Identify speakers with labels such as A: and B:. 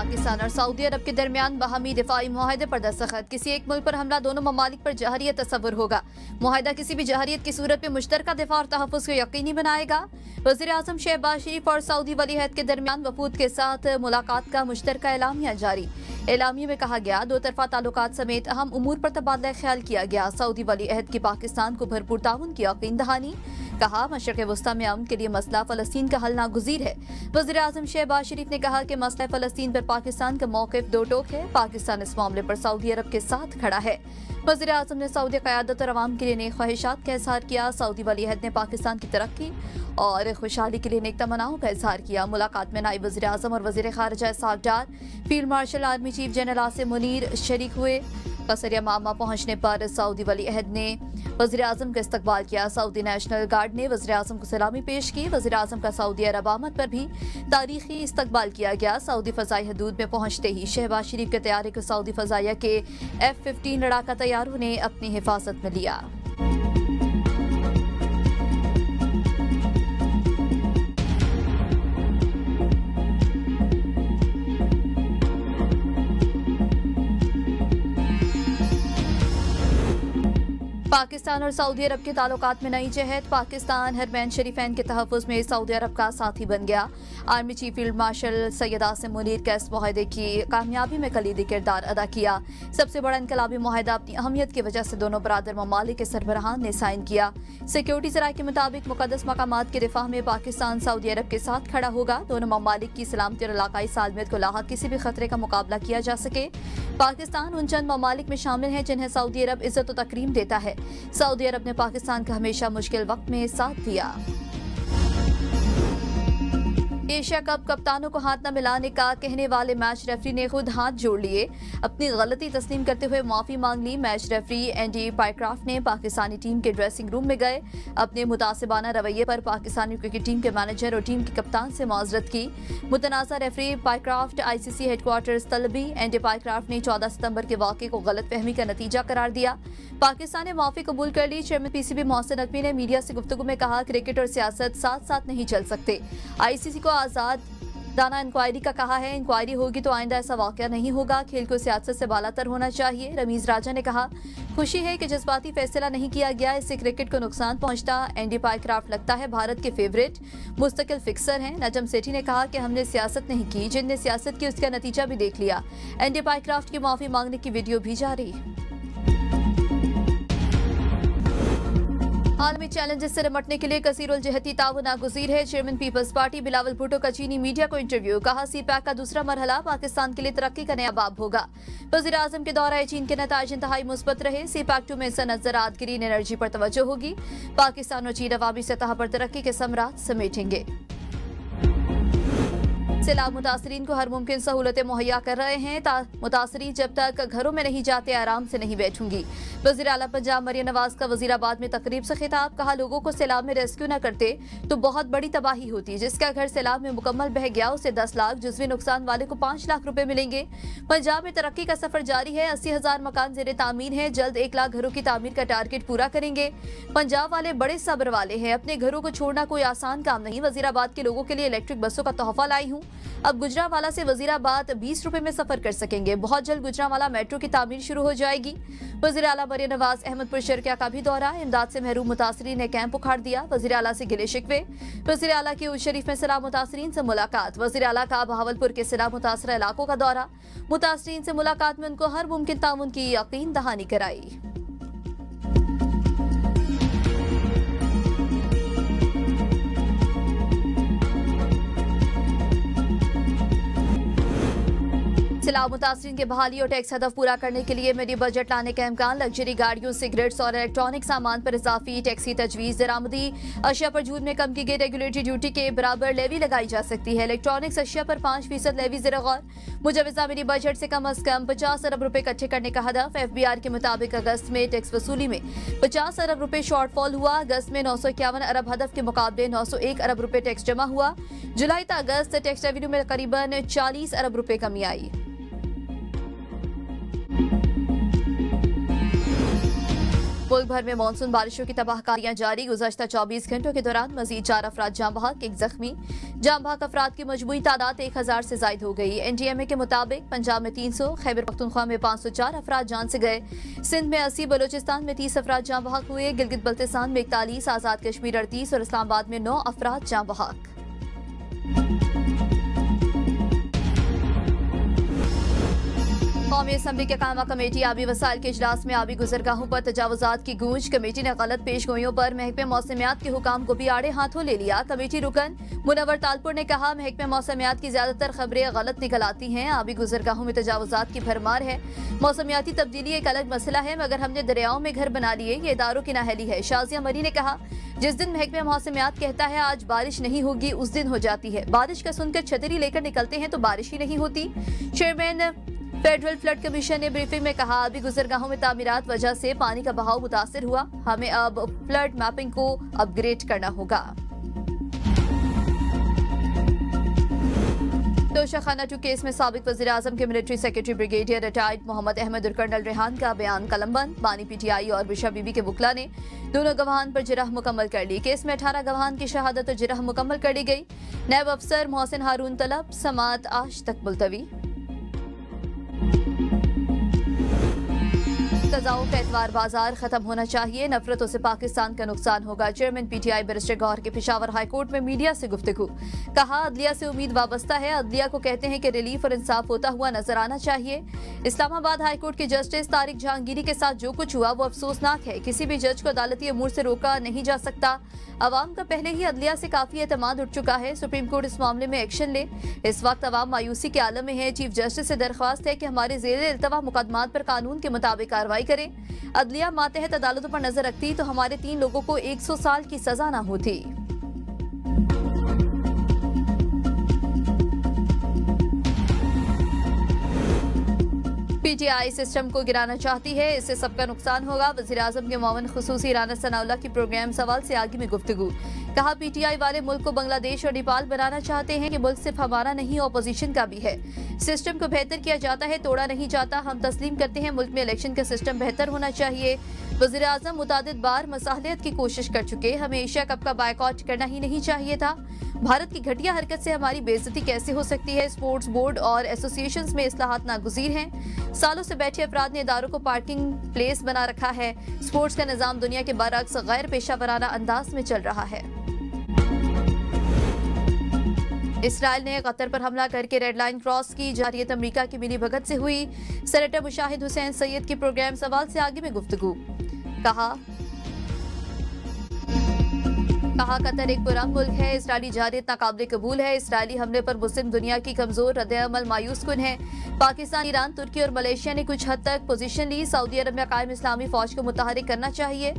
A: पाकिस्तान और सऊदी अरब के दरमियान बाहमी दिफाई मुआहदे पर दस्तखत। किसी एक मुल्क पर हमला दोनों ममालिक पर जहरियत तस्वुर होगा। मुआहदा किसी भी जहरियत की सूरत में मुश्तरका दिफा और तहफ़्फ़ुज़ को यकीनी बनाएगा। वज़ीर आज़म शहबाज शरीफ और सऊदी वली अहद के दरमियान वफूद के साथ मुलाकात का मुश्तरका एलामिया जारी। एलामिया में कहा गया दो तरफा ताल्लुकात समेत अहम उमूर पर तबादला ख्याल किया गया। सऊदी वली अहद की पाकिस्तान को भरपूर ताउन की यकीन दहानी। कहा मशरक़ वस्ता में अमन के लिए मसला फ़लस्तीन का हल नागुज़ीर है। वज़ीर आज़म शहबाज शरीफ ने कहा कि मसला फ़लस्तीन पर पाकिस्तान का मौक़िफ़ दो टोक है। पाकिस्तान इस मामले पर सऊदी अरब के साथ खड़ा है। वज़ीर आज़म ने सऊदी क़यादत और अवाम के लिए नेक ख्वाहिशात का इज़हार किया। सऊदी वली अहद ने पाकिस्तान की तरक्की और खुशहाली के लिए नेक तमन्नाओं का इज़हार किया। मुलाकात में नायब वज़ीर आज़म और वज़ीर ख़ारिजा Ishaq Dar, field marshal army chief general Asim Munir शरीक हुए। कसरिया मामा पहुंचने पर सऊदी वली अहद ने वज़ीर आज़म का इस्तकबाल किया। सऊदी नेशनल गार्ड ने वज़ीर आज़म को सलामी पेश की। वज़ीर आज़म का सऊदी अरब आमद पर भी तारीखी इस्तकबाल किया गया। सऊदी फ़ज़ाई हदूद में पहुंचते ही शहबाज शरीफ के तैयारी को सऊदी फ़ज़ाइया के F-15 लड़ाका तैयारों ने अपनी हिफाजत में लिया। पाकिस्तान और सऊदी अरब के ताल्लुकात में नई जहत। पाकिस्तान हरमैन शरीफैन के तहफ़्फ़ुज़ में सऊदी अरब का साथी बन गया। Army chief field marshal Syed Asim Munir का इस मुआहदे की कामयाबी में कलीदी किरदार अदा किया। सबसे बड़ा इनकलाबी मुआहदा अपनी अहमियत की वजह से दोनों बरादर ममालिक के सरबराहान ने साइन किया। सिक्योरिटी ज़राए के मुताबिक मुक़द्दस मकामात के दिफा में पाकिस्तान सऊदी अरब के साथ खड़ा होगा। दोनों ममालिक की सलामती और इलाकाई सालमियत को लाहक किसी भी खतरे का मुकाबला किया जा सके। पाकिस्तान उन चंद ममालिक में शामिल है जिन्हें सऊदी अरब इज्जत और तकरीम देता है। सऊदी अरब ने पाकिस्तान का हमेशा मुश्किल वक्त में साथ दिया। एशिया कप कप्तानों को हाथ न मिलाने का कहने वाले मैच रेफरी ने खुद हाथ जोड़ लिए। अपनी गलती तस्लीम करते हुए माफी मांग ली। मैच रेफरी एंडी पाइक्राफ्ट ने पाकिस्तानी टीम के ड्रेसिंग रूम में गए। अपने मुतासिबाना रवैये पर पाकिस्तानी क्रिकेट टीम के मैनेजर और टीम के कप्तान से माजरत की। मुतनाज़ा रेफरी पाइक्राफ्ट ICC हेडक्वार्टर्स तलबी। एंडी पाइक्राफ्ट ने 14 सितंबर के वाक़े को गलत फहमी का नतीजा करार दिया। पाकिस्तान ने माफी कबूल कर ली। चेयरमैन PCB मोहसिन नकवी ने मीडिया से गुफ्तगू में कहा क्रिकेट और सियासत साथ साथ नहीं चल सकते। ICC को आज़ाद दाना इंक्वायरी का कहा है। इंक्वायरी होगी तो आइंदा ऐसा वाकया नहीं होगा। खेल को सियासत से बालातर होना चाहिए। रमीज राजा ने कहा खुशी है कि जज्बाती फैसला नहीं किया गया, इससे क्रिकेट को नुकसान पहुंचता। एंडी पाइक्राफ्ट लगता है भारत के फेवरेट मुस्तकिल फिक्सर हैं। नजम सेठी ने कहा कि हमने सियासत नहीं की, जिनने सियासत की उसका नतीजा भी देख लिया। एंडी पाइक्राफ्ट की माफी मांगने की वीडियो भी जारी। आलमी चैलेंजेस से निपटने के लिए कसीरुल जहती ताउन नागुज़ीर है। Chairman Peoples Party Bilawal Bhutto का चीनी मीडिया को इंटरव्यू। कहा CPAC का दूसरा मरहला पाकिस्तान के लिए तरक्की का नया बाब होगा। वज़ीर आज़म के दौरा चीन के नताइज इंतहाई मुस्बत रहे। CPAC 2 में सनअत ज़राअत ग्रीन एनर्जी पर तवज्जो होगी। पाकिस्तान और चीन अवामी सतह पर तरक्की के समरात समेटेंगे। सैलाब मुतासरीन को हर मुमकिन सहूलतें मुहैया कर रहे हैं। मुतासरीन जब तक घरों में नहीं जाते आराम से नहीं बैठूंगी। वज़ीर आला पंजाब मरियम नवाज का वज़ीराबाद में तकरीब से खिताब। कहा लोगों को सैलाब में रेस्क्यू न करते तो बहुत बड़ी तबाही होती। जिसका घर सैलाब में मुकम्मल बह गया उसे 10 लाख, जुज़वी नुकसान वाले को 5 लाख रुपए मिलेंगे। पंजाब में तरक्की का सफर जारी है। 80,000 मकान ज़ेरे तामीर है। जल्द 1 लाख घरों की तामीर का टारगेट पूरा करेंगे। पंजाब वाले बड़े सब्र वाले हैं। अपने घरों को छोड़ना कोई आसान काम नहीं। वज़ीराबाद के लोगों के लिए इलेक्ट्रिक बसों का तोहफा लाई हूँ। अब गुजरावाला से वज़ीराबाद 20 रुपए में सफर कर सकेंगे। बहुत जल्द गुजरावाला मेट्रो की तामीर शुरू हो जाएगी। वज़ीर आला मरियम नवाज अहमदपुर शर्किया का भी दौरा। इमदाद से महरूम मुतासरीन ने कैंप उखाड़ दिया। वज़ीर आला से गिले शिकवे। वज़ीर आला की उल शरीफ में सैलाब मुतासरीन से मुलाकात। वज़ीर आला का बहावलपुर के सैलाब मुतासरा इलाकों का दौरा। मुतासरीन से मुलाकात में उनको हर मुमकिन ताउन की यकीन दहानी कराई। सैलाब मुतासरीन के बहाली और टैक्स हदफ पूरा करने के लिए मिनी बजट लाने का इम्कान। लग्जरी गाड़ियों, सिगरेट्स और इलेक्ट्रॉनिक सामान पर इजाफी टैक्स की तजवीज़। दरामदी अशिया पर जून में कम की गई रेगुलेटरी ड्यूटी के बराबर लेवी लगाई जा सकती है। इलेक्ट्रॉनिक्स अशिया पर 5% लेवी ज़ेर गौर। मुजवज़ा मिनी बजट से कम $50 अरब इकट्ठे करने का हदफ। FBR के मुताबिक अगस्त में टैक्स वसूली में 50 अरब रुपए शॉर्टफॉल हुआ। अगस्त में 951 अरब हदफ के मुकाबले 901 अरब रुपए टैक्स जमा हुआ। जुलाई तक अगस्त टैक्स रेवेन्यू में करीबन 40 अरब रुपए कमी आई। मुल्क भर में मानसून बारिशों की तबाहकारियां जारी। गुज़श्ता 24 घंटों के दौरान मजीद 4 अफराद जाँ बहक, 1 जख्मी। जाँ बहक अफराद की मजमूई तादाद 1000 से जायद हो गई। NTMA के मुताबिक पंजाब में 300, खैबर पख्तूनख्वा में 504 अफराद जान से गए। सिंध में 80, बलोचिस्तान में 30 अफराद जाँ बहक हुए। गिलगित बल्तिस्तान में 41, आज़ाद कश्मीर 38 और इस्लामाबाद में 9 अफराद जाँ बहक। कौमी असम्बली के कायमा कमेटी आबी वसाइल के इजलास में आबी गुजरगाहों पर तजावुजात की गूंज। कमेटी ने गलत पेशगोइयों पर महकमे मौसमियात के हुकाम को भी आड़े हाथों ले लिया। कमेटी रुकन मुनव्वर तालपुर ने कहा, महकमे मौसमियात की ज्यादातर खबरें गलत निकल आती हैं। आबी गुजरगाहों में तजावुजात की भरमार है। मौसमियाती तब्दीली एक अलग मसला है, मगर हमने दरियाओं में घर बना लिए, ये इदारों की नाअहली है। शाजिया मरी ने कहा, जिस दिन महकमे मौसमियात कहता है आज बारिश नहीं होगी, उस दिन हो जाती है। बारिश का सुनकर छतरी लेकर निकलते हैं तो बारिश ही नहीं होती। चेयरमैन फेडरल फ्लड कमीशन ने ब्रीफिंग में कहा, अभी गुजरगाहों में तामीरात वजह से पानी का बहाव मुतासिर हुआ। हमें अब फ्लड मैपिंग को अपग्रेड करना होगा। तोशाखाना 2 केस में साबिक वज़ीर आज़म के military secretary brigadier retired Mohammad Ahmad और कर्नल रेहान का बयान कलमबंद। बानी PTI और बिशा बीबी के वकला ने दोनों गवाहान पर जिरह मुकम्मल कर ली। केस में 18 गवाहान की शहादत और जिरह मुकम्मल कर ली गई। नायब अफसर मोहसिन हारून तलब, समात आज तक मुलतवी। तजाओं का एतवार बाजार खत्म होना चाहिए, नफरतों से पाकिस्तान का नुकसान होगा। चेयरमैन PTI बैरिस्टर गौहर के पेशावर हाईकोर्ट में मीडिया से गुफ्तगू। कहा, अदलिया से उम्मीद वाबस्ता है, अदलिया को कहते हैं कि रिलीफ और इंसाफ होता हुआ नजर आना चाहिए। इस्लामाबाद हाईकोर्ट के जस्टिस तारिक जहांगीरी के साथ जो कुछ हुआ वो अफसोसनाक है। किसी भी जज को अदालती अमूर से रोका नहीं जा सकता। अवाम का पहले ही अदलिया से काफी एतमाद उठ चुका है। सुप्रीम कोर्ट इस मामले में एक्शन ले। इस वक्त अवाम मायूसी के आलम में है। चीफ जस्टिस से दरख्वास्त है कि हमारे ज़ेरे इल्तवा मुकदमात पर कानून के मुताबिक कार्रवाई करें। अदलिया मातहत अदालतों पर नजर रखती तो हमारे 3 लोगों को 100 साल की सजा न होती। PTI सिस्टम को गिराना चाहती है, इससे सबका नुकसान होगा। वज़ीर आज़म के मुआविन खुसूसी राना सनाउल्लाह की प्रोग्राम सवाल से आगे में गुफ्तगू। कहा, PTI वाले मुल्क को बांग्लादेश और नेपाल बनाना चाहते हैं कि मुल्क सिर्फ हमारा नहीं ऑपोजिशन का भी है। सिस्टम को बेहतर किया जाता है, तोड़ा नहीं जाता। हम तस्लीम करते हैं मुल्क में इलेक्शन का सिस्टम बेहतर होना चाहिए। वज़ीर आज़म मुतादिद बार मसाहलियत की कोशिश कर चुके, हमें एशिया कप का बायकॉट करना ही नहीं चाहिए था। भारत की घटिया हरकत से हमारी बेइज्जती कैसे हो सकती है। स्पोर्ट्स बोर्ड और एसोसिएशंस में इस्लाहात नागुज़ीर हैं। सालों से बैठे अफराद ने इदारों को पार्किंग प्लेस बना रखा है। स्पोर्ट्स का निज़ाम दुनिया के बरअक्स गैर पेशा वराना अंदाज में चल रहा है। इसराइल ने कतर पर हमला करके रेड लाइन क्रॉस की। जारियत अमेरिका की मिली भगत से हुई। सेनेटर मुशाहिद हुसैन सैयद की प्रोग्राम सवाल से आगे में गुफ्तगू। कहा, कतर एक पुरअमन मुल्क है। इसराइली जारियत नाकाबिले कबूल है। इसराइली हमले पर मुस्लिम दुनिया की कमजोर रद्द-ए-अमल मायूस कुन है। पाकिस्तान, ईरान, तुर्की और मलेशिया ने कुछ हद तक पोजीशन ली। सऊदी अरब में कायम इस्लामी फौज को मुतहरिक करना चाहिए।